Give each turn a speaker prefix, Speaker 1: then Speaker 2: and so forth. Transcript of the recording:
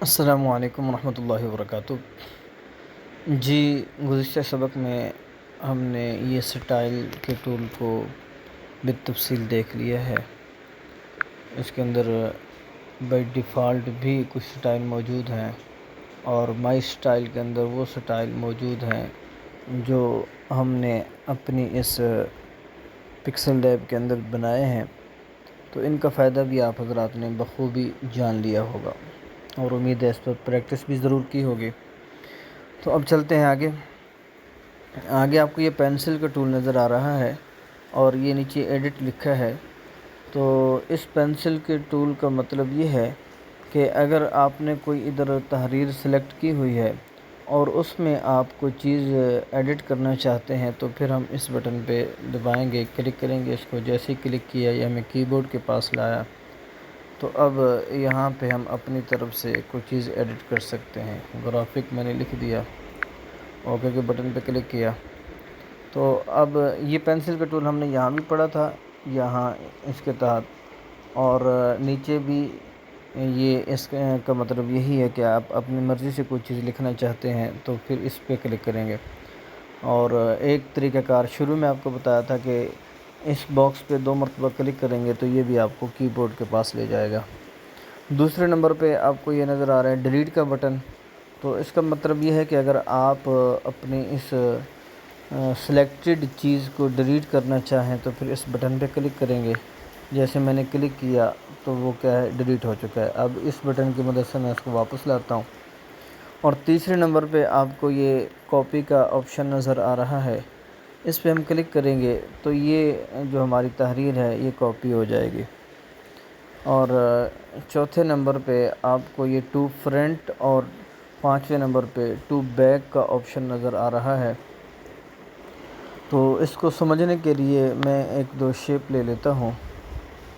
Speaker 1: السلام علیکم ورحمۃ اللہ وبرکاتہ۔ جی، گزشتہ سبق میں ہم نے یہ سٹائل کے ٹول کو بالتفصیل دیکھ لیا ہے۔ اس کے اندر بائی ڈیفالٹ بھی کچھ سٹائل موجود ہیں اور مائی سٹائل کے اندر وہ سٹائل موجود ہیں جو ہم نے اپنی اس پکسل لیب کے اندر بنائے ہیں، تو ان کا فائدہ بھی آپ حضرات نے بخوبی جان لیا ہوگا اور امید ہے اس پر پریکٹس بھی ضرور کی ہوگی۔ تو اب چلتے ہیں آگے آپ کو یہ پینسل کا ٹول نظر آ رہا ہے اور یہ نیچے ایڈٹ لکھا ہے۔ تو اس پینسل کے ٹول کا مطلب یہ ہے کہ اگر آپ نے کوئی ادھر تحریر سلیکٹ کی ہوئی ہے اور اس میں آپ کوئی چیز ایڈٹ کرنا چاہتے ہیں، تو پھر ہم اس بٹن پہ دبائیں گے، کلک کریں گے۔ اس کو جیسے ہی کلک کیا یہ ہمیں کی بورڈ کے پاس لایا، تو اب یہاں پہ ہم اپنی طرف سے کوئی چیز ایڈٹ کر سکتے ہیں۔ گرافک میں نے لکھ دیا، اوکے کے بٹن پہ کلک کیا۔ تو اب یہ پینسل کا ٹول ہم نے یہاں بھی پڑھا تھا، یہاں اس کے تحت، اور نیچے بھی یہ اس کا مطلب یہی ہے کہ آپ اپنی مرضی سے کوئی چیز لکھنا چاہتے ہیں تو پھر اس پہ کلک کریں گے۔ اور ایک طریقہ کار شروع میں آپ کو بتایا تھا کہ اس باکس پہ 2 مرتبہ کلک کریں گے تو یہ بھی آپ کو کی بورڈ کے پاس لے جائے گا۔ دوسرے نمبر پہ آپ کو یہ نظر آ رہا ہے ڈیلیٹ کا بٹن۔ تو اس کا مطلب یہ ہے کہ اگر آپ اپنی اس سلیکٹڈ چیز کو ڈیلیٹ کرنا چاہیں تو پھر اس بٹن پہ کلک کریں گے۔ جیسے میں نے کلک کیا تو وہ کیا ہے، ڈیلیٹ ہو چکا ہے۔ اب اس بٹن کی مدد سے میں اس کو واپس لاتا ہوں۔ اور تیسرے نمبر پہ آپ کو یہ کاپی کا آپشن نظر آ رہا ہے، اس پہ ہم کلک کریں گے تو یہ جو ہماری تحریر ہے یہ کاپی ہو جائے گی۔ اور چوتھے نمبر پہ آپ کو یہ ٹو فرنٹ اور 5ویں نمبر پہ ٹو بیک کا آپشن نظر آ رہا ہے۔ تو اس کو سمجھنے کے لیے میں 1-2 شیپ لے لیتا ہوں۔